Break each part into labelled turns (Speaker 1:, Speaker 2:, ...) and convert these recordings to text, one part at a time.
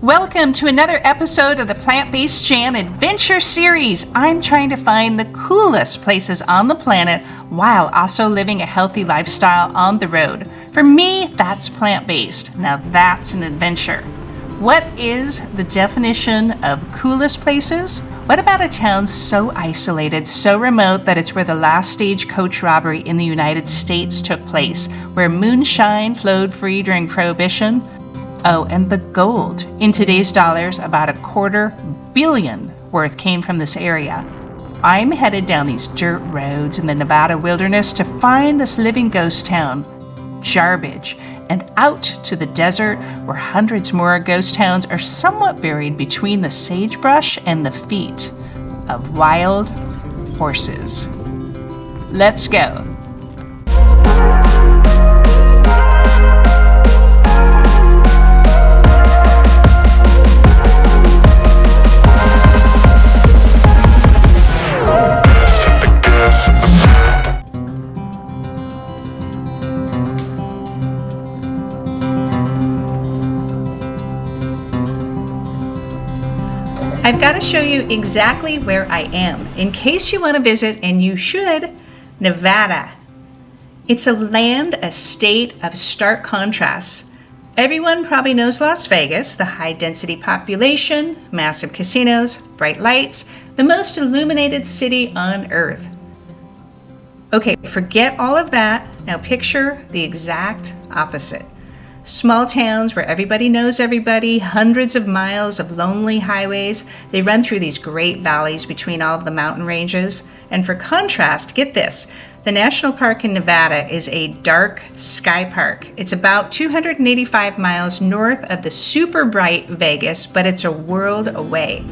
Speaker 1: Welcome to another episode of the Plant-Based Jam Adventure Series. I'm trying to find the coolest places on the planet while also living a healthy lifestyle on the road. For me, that's plant-based. Now that's an adventure. What is the definition of coolest places? What about a town so isolated, so remote that it's where the last stagecoach robbery in the United States took place, where moonshine flowed free during Prohibition? Oh, and the gold. In today's dollars, about $250 million worth came from this area. I'm headed down these dirt roads in the Nevada wilderness to find this living ghost town, Jarbidge, and out to the desert where hundreds more ghost towns are somewhat buried between the sagebrush and the feet of wild horses. Let's go. I've got to show you exactly where I am, in case you want to visit, and you should, Nevada. It's a state of stark contrasts. Everyone probably knows Las Vegas, the high-density population, massive casinos, bright lights, the most illuminated city on Earth. Okay, forget all of that. Now picture the exact opposite. Small towns where everybody knows everybody, hundreds of miles of lonely highways. They run through these great valleys between all of the mountain ranges. And for contrast, get this, the National Park in Nevada is a dark sky park. It's about 285 miles north of the super bright Vegas, but it's a world away.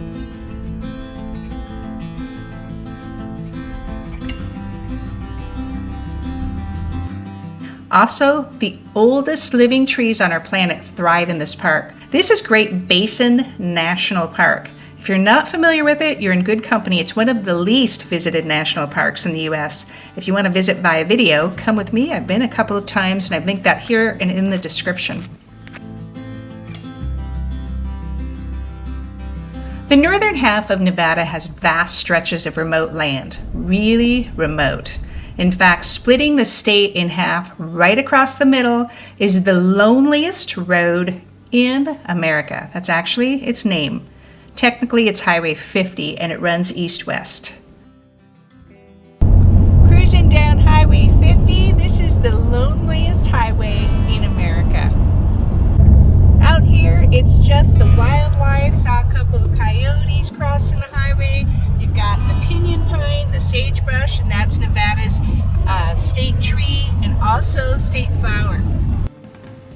Speaker 1: Also, the oldest living trees on our planet thrive in this park. This is Great Basin National Park. If you're not familiar with it, you're in good company. It's one of the least visited national parks in the U.S. If you want to visit via video, come with me. I've been a couple of times, and I've linked that here and in the description. The northern half of Nevada has vast stretches of remote land, really remote. In fact, splitting the state in half right across the middle is the loneliest road in America. That's actually its name. Technically, it's Highway 50, and it runs east-west. Cruising down Highway 50, this is the loneliest highway in America. Out here, it's just the wildlife. Saw a couple of coyotes crossing the highway. You've got the pinyon pine, the sagebrush, and that's Nevada's state tree and also state flower.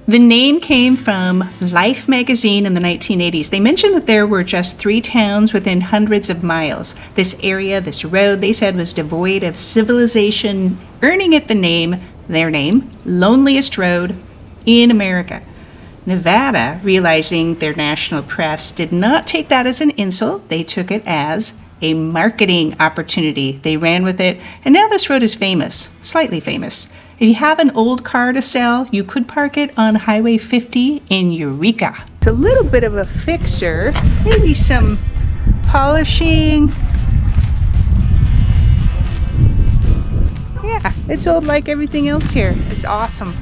Speaker 1: The name came from Life magazine in the 1980s. They mentioned that there were just 3 towns within hundreds of miles. This area, this road, they said was devoid of civilization, earning it their name, Loneliest Road in America. Nevada, realizing their national press did not take that as an insult, they took it as a marketing opportunity. They ran with it, and now this road is famous, slightly famous. If you have an old car to sell, you could park it on Highway 50 in Eureka. It's a little bit of a fixer, maybe some polishing. Yeah, it's old like everything else here. It's awesome.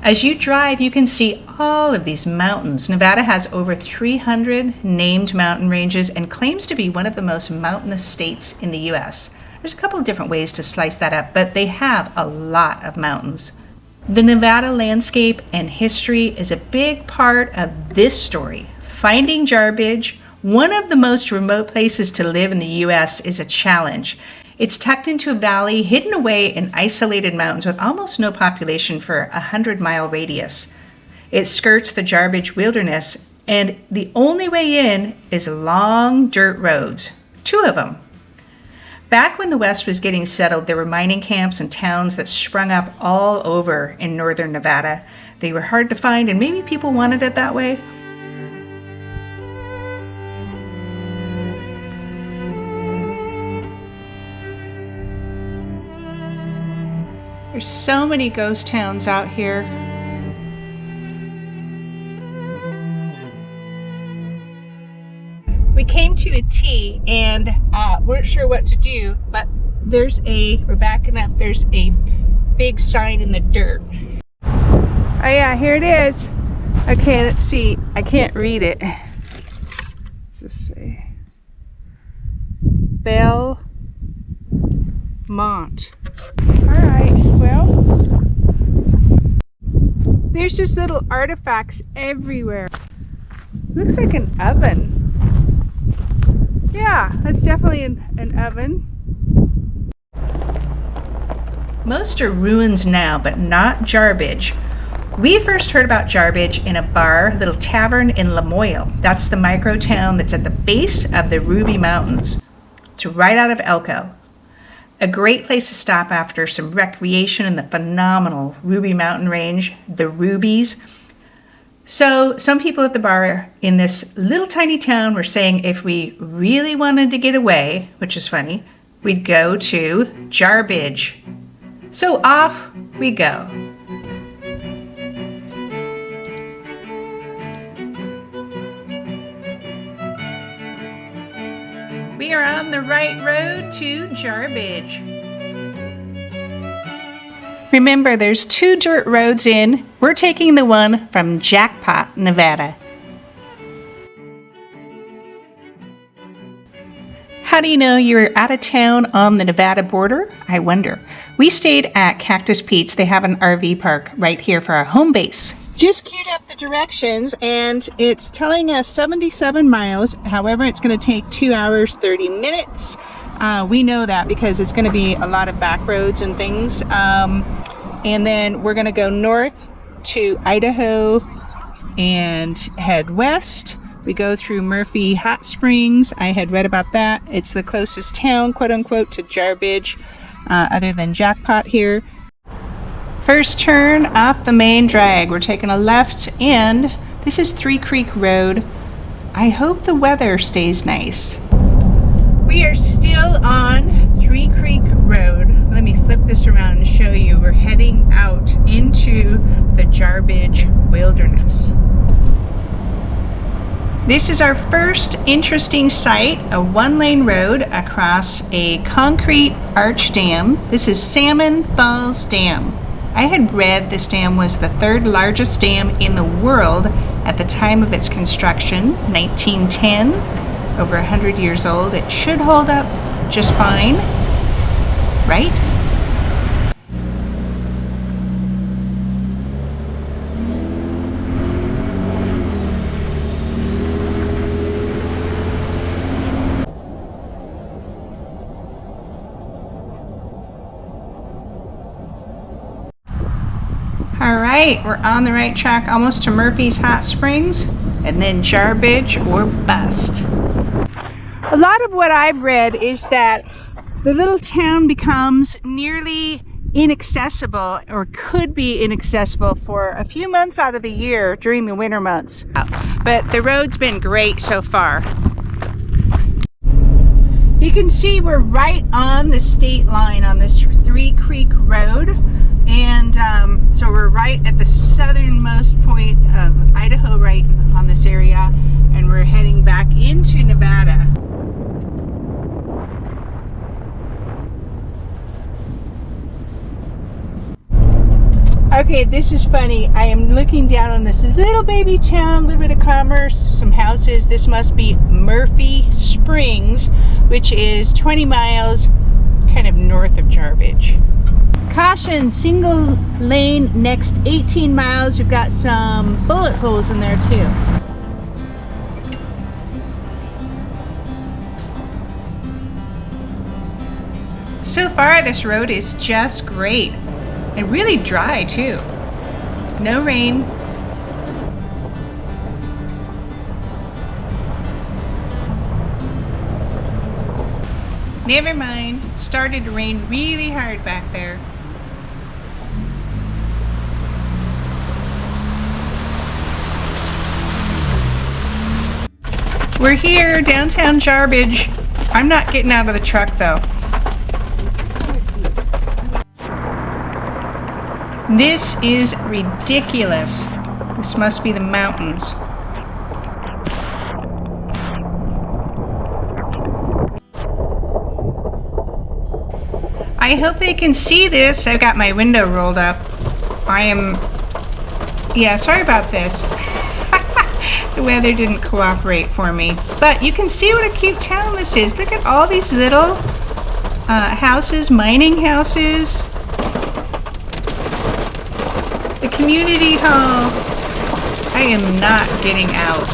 Speaker 1: As you drive, you can see all of these mountains. Nevada has over 300 named mountain ranges and claims to be one of the most mountainous states in the U.S. There's a couple of different ways to slice that up, but they have a lot of mountains. The Nevada landscape and history is a big part of this story. Finding Jarbidge, one of the most remote places to live in the U.S., is a challenge. It's tucked into a valley, hidden away in isolated mountains with almost no population for a 100-mile radius. It skirts the Jarbidge Wilderness, and the only way in is long dirt roads, 2 of them. Back when the West was getting settled, there were mining camps and towns that sprung up all over in northern Nevada. They were hard to find, and maybe people wanted it that way. There's so many ghost towns out here. came to a T and weren't sure what to do, but we're backing up, there's a big sign in the dirt. Oh yeah, here it is. Okay, let's see. I can't read it. Let's just say Belmont. Alright, well, there's just little artifacts everywhere. Looks like an oven. Yeah, that's definitely an oven. Most are ruins now, but not Jarbidge. We first heard about Jarbidge in a bar, little tavern in Lamoille. That's the micro town that's at the base of the Ruby Mountains. It's right out of Elko. A great place to stop after some recreation in the phenomenal Ruby Mountain range, the Rubies. So some people at the bar in this little tiny town were saying if we really wanted to get away, which is funny, we'd go to Jarbidge. So off we go. We are on the right road to Jarbidge. Remember, there's 2 dirt roads in. We're taking the one from Jackpot, Nevada. How do you know you're out of town on the Nevada border? I wonder. We stayed at Cactus Pete's. They have an RV park right here for our home base. Just queued up the directions and it's telling us 77 miles. However, it's going to take 2 hours, 30 minutes. We know that because it's going to be a lot of back roads and things. And then we're going to go north to Idaho and head west. We go through Murphy Hot Springs. I had read about that. It's the closest town, quote unquote, to Jarbidge, other than Jackpot here. First turn off the main drag. We're taking a left and this is 3 Creek Road. I hope the weather stays nice. We are still on 3 Creek Road. Let me flip this around and show you. We're heading out into the Jarbidge Wilderness. This is our first interesting site, a 1-lane road across a concrete arch dam. This is Salmon Falls Dam. I had read this dam was the 3rd largest dam in the world at the time of its construction, 1910. Over 100 years old. It should hold up just fine, right? All right, we're on the right track, almost to Murphy's Hot Springs, and then Jarbidge or bust. A lot of what I've read is that the little town becomes nearly inaccessible, or could be inaccessible, for a few months out of the year during the winter months. But the road's been great so far. You can see we're right on the state line on this 3 Creek Road. And so we're right at the southernmost point of Idaho, right on this area, and we're heading back into Nevada. Okay, this is funny. I am looking down on this little baby town, a little bit of commerce, some houses. This must be Murphy Springs, which is 20 miles kind of north of Jarbidge. Caution, single lane next 18 miles. We've got some bullet holes in there too. So far this road is just great and really dry too. No rain. Never mind, it started to rain really hard back there. We're here, downtown Jarbidge. I'm not getting out of the truck though. This is ridiculous. This must be the mountains. I hope they can see this. I've got my window rolled up. Yeah, sorry about this. The weather didn't cooperate for me. But you can see what a cute town this is. Look at all these little houses, mining houses. The community hall. I am not getting out.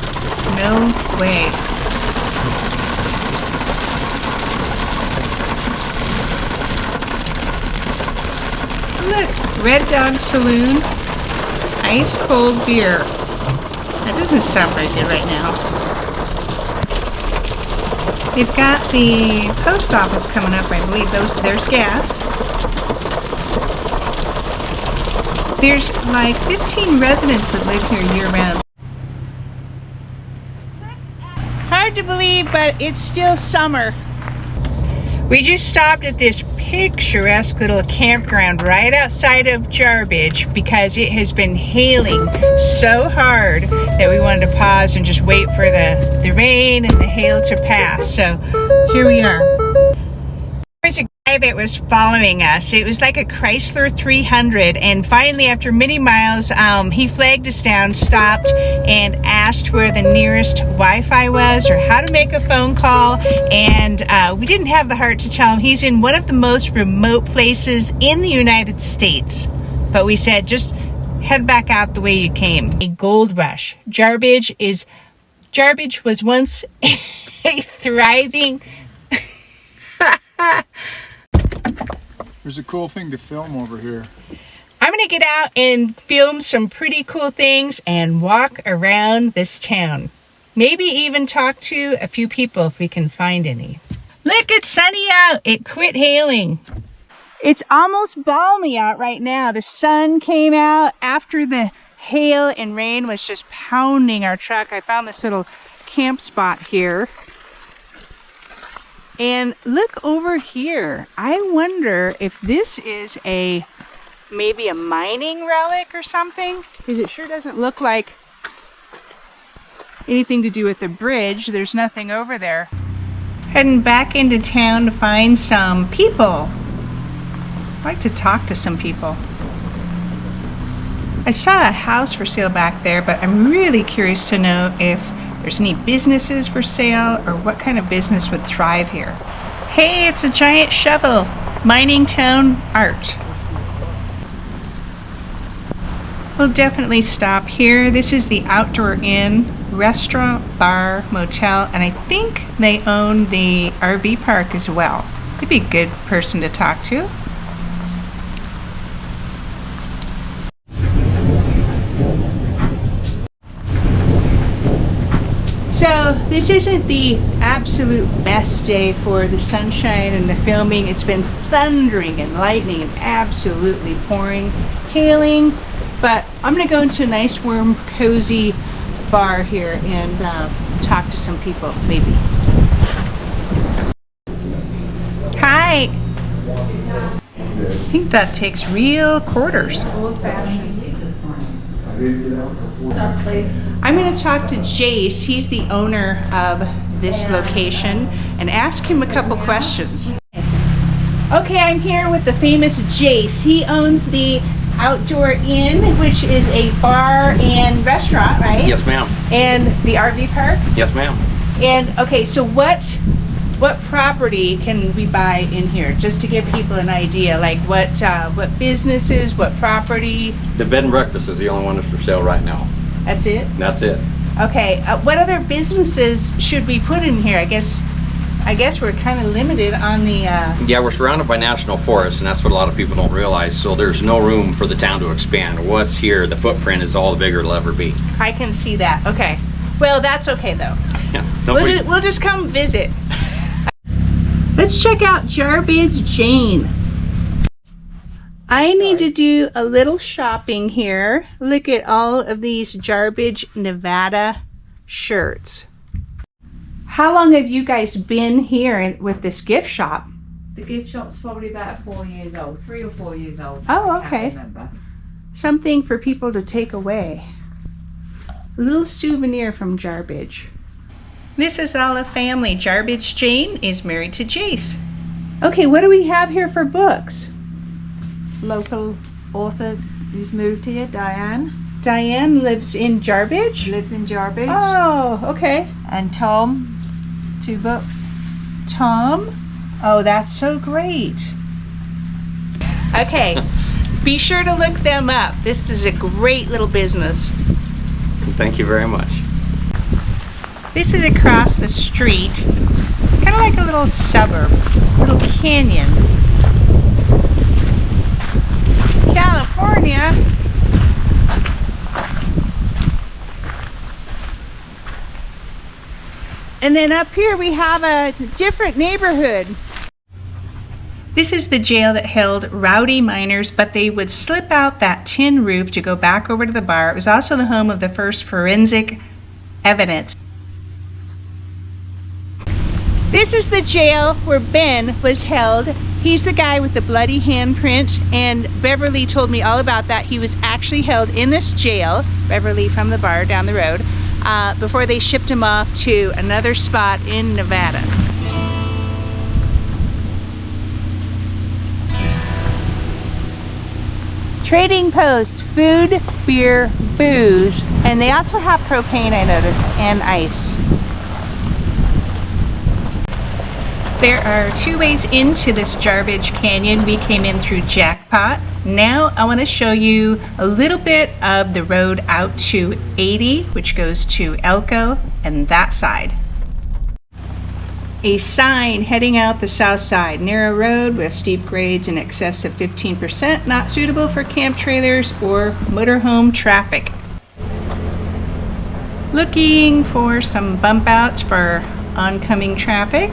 Speaker 1: No way. Look, Red Dog Saloon. Ice cold beer. That doesn't sound very good right now. They've got the post office coming up, I believe. There's gas. There's like 15 residents that live here year-round. Hard to believe, but it's still summer. We just stopped at this picturesque little campground right outside of Jarbidge because it has been hailing so hard that we wanted to pause and just wait for the rain and the hail to pass. So here we are. There's a guy that was following us. It was like a Chrysler 300, and finally after many miles he flagged us down, stopped, and asked where the nearest Wi-Fi was or how to make a phone call, and we didn't have the heart to tell him he's in one of the most remote places in the United States, but we said just head back out the way you came. A gold rush. Jarbidge was once a thriving
Speaker 2: There's a cool thing to film over here.
Speaker 1: I'm gonna get out and film some pretty cool things and walk around this town. Maybe even talk to a few people if we can find any. Look, it's sunny out. It quit hailing. It's almost balmy out right now. The sun came out after the hail and rain was just pounding our truck. I found this little camp spot here. And look over here. I wonder if this is maybe a mining relic or something, because it sure doesn't look like anything to do with the bridge. There's nothing over there. Heading back into town to find some people. I'd like to talk to some people. I saw a house for sale back there, but I'm really curious to know if there's any businesses for sale or what kind of business would thrive here. Hey, it's a giant shovel. Mining town art. We'll definitely stop here. This is the Outdoor Inn, restaurant, bar, motel, and I think they own the RV park as well. They'd be a good person to talk to. So this isn't the absolute best day for the sunshine and the filming. It's been thundering and lightning and absolutely pouring, hailing. But I'm gonna go into a nice warm cozy bar here and talk to some people maybe. Hi. I think that takes real quarters. Old-fashioned. I'm going to talk to Jace. He's the owner of this location and ask him a couple questions. Okay, I'm here with the famous Jace. He owns the Outdoor Inn, which is a bar and restaurant, right?
Speaker 3: Yes, ma'am.
Speaker 1: And the RV park?
Speaker 3: Yes, ma'am.
Speaker 1: And okay, so what property can we buy in here, just to give people an idea, like what businesses, what property?
Speaker 3: The bed and breakfast is the only one that's for sale right now.
Speaker 1: That's it?
Speaker 3: That's it.
Speaker 1: Okay, what other businesses should we put in here? I guess we're kind of limited on the
Speaker 3: Yeah, we're surrounded by national forests, and that's what a lot of people don't realize. So there's no room for the town to expand. What's here, the footprint is all the bigger it'll ever be.
Speaker 1: I can see that. Okay, well, that's okay though.
Speaker 3: Yeah,
Speaker 1: we'll just come visit. Let's check out Jarbidge Jane. I need to do a little shopping here. Look at all of these Jarbidge, Nevada shirts. How long have you guys been here with this gift shop?
Speaker 4: The gift shop's probably about 4 years old, 3 or 4 years old.
Speaker 1: Oh,
Speaker 4: I
Speaker 1: okay.
Speaker 4: can't remember.
Speaker 1: Something for people to take away. A little souvenir from Jarbidge. This is all a family. Jarbidge Jane is married to Jace. Okay, what do we have here for books?
Speaker 4: Local author who's moved here, Diane,
Speaker 1: Diane lives in Jarbidge?
Speaker 4: lives in Jarbidge.
Speaker 1: Oh, okay.
Speaker 4: And Tom, 2 books.
Speaker 1: Tom? Oh, that's so great. Okay, be sure to look them up. This is a great little business.
Speaker 3: Thank you very much.
Speaker 1: This is across the street. It's kind of like a little suburb, little canyon. California. And then up here we have a different neighborhood. This is the jail that held rowdy miners, but they would slip out that tin roof to go back over to the bar. It was also the home of the first forensic evidence. This is the jail where Ben was held. He's the guy with the bloody handprint, and Beverly told me all about that. He was actually held in this jail, Beverly from the bar down the road, before they shipped him off to another spot in Nevada. Trading post, food, beer, booze, and they also have propane, I noticed, and ice. There are 2 ways into this Jarbidge Canyon. We came in through Jackpot. Now I want to show you a little bit of the road out to 80, which goes to Elko and that side. A sign heading out the south side. Narrow road with steep grades in excess of 15%, not suitable for camp trailers or motorhome traffic. Looking for some bump outs for oncoming traffic.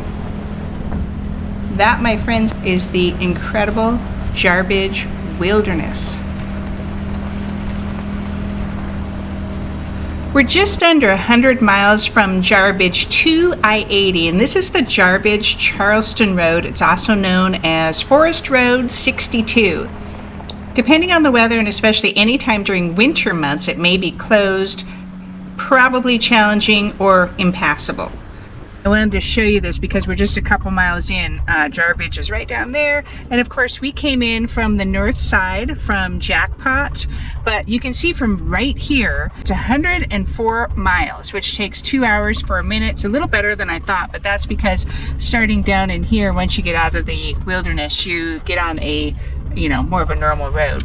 Speaker 1: That, my friends, is the incredible Jarbidge Wilderness. We're just under 100 miles from Jarbidge to I-80, and this is the Jarbidge-Charleston Road. It's also known as Forest Road 62. Depending on the weather, and especially any time during winter months, it may be closed, probably challenging, or impassable. I wanted to show you this because we're just a couple miles in. Jarbidge is right down there. And of course, we came in from the north side from Jackpot, but you can see from right here, it's 104 miles, which takes 2 hours 4 minutes. A little better than I thought, but that's because starting down in here, once you get out of the wilderness, you get on a, more of a normal road.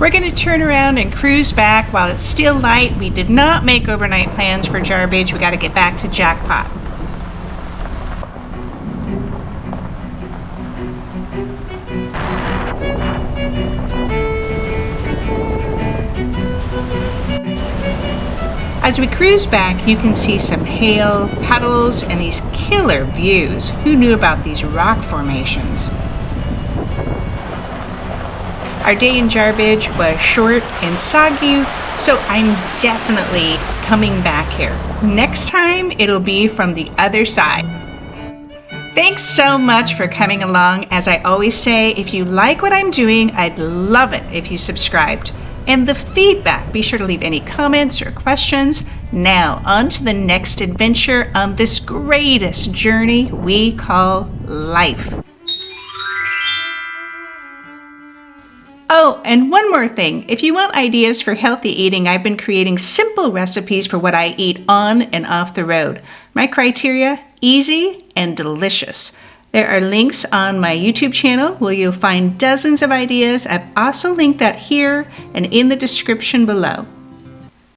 Speaker 1: We're going to turn around and cruise back while it's still light. We did not make overnight plans for Jarbidge. We got to get back to Jackpot. As we cruise back, you can see some hail, puddles, and these killer views. Who knew about these rock formations? Our day in Jarbidge was short and soggy, so I'm definitely coming back here. Next time, it'll be from the other side. Thanks so much for coming along. As I always say, if you like what I'm doing, I'd love it if you subscribed. And the feedback, be sure to leave any comments or questions. Now, on to the next adventure on this greatest journey we call life. Oh, and one more thing. If you want ideas for healthy eating, I've been creating simple recipes for what I eat on and off the road. My criteria, easy and delicious. There are links on my YouTube channel where you'll find dozens of ideas. I've also linked that here and in the description below.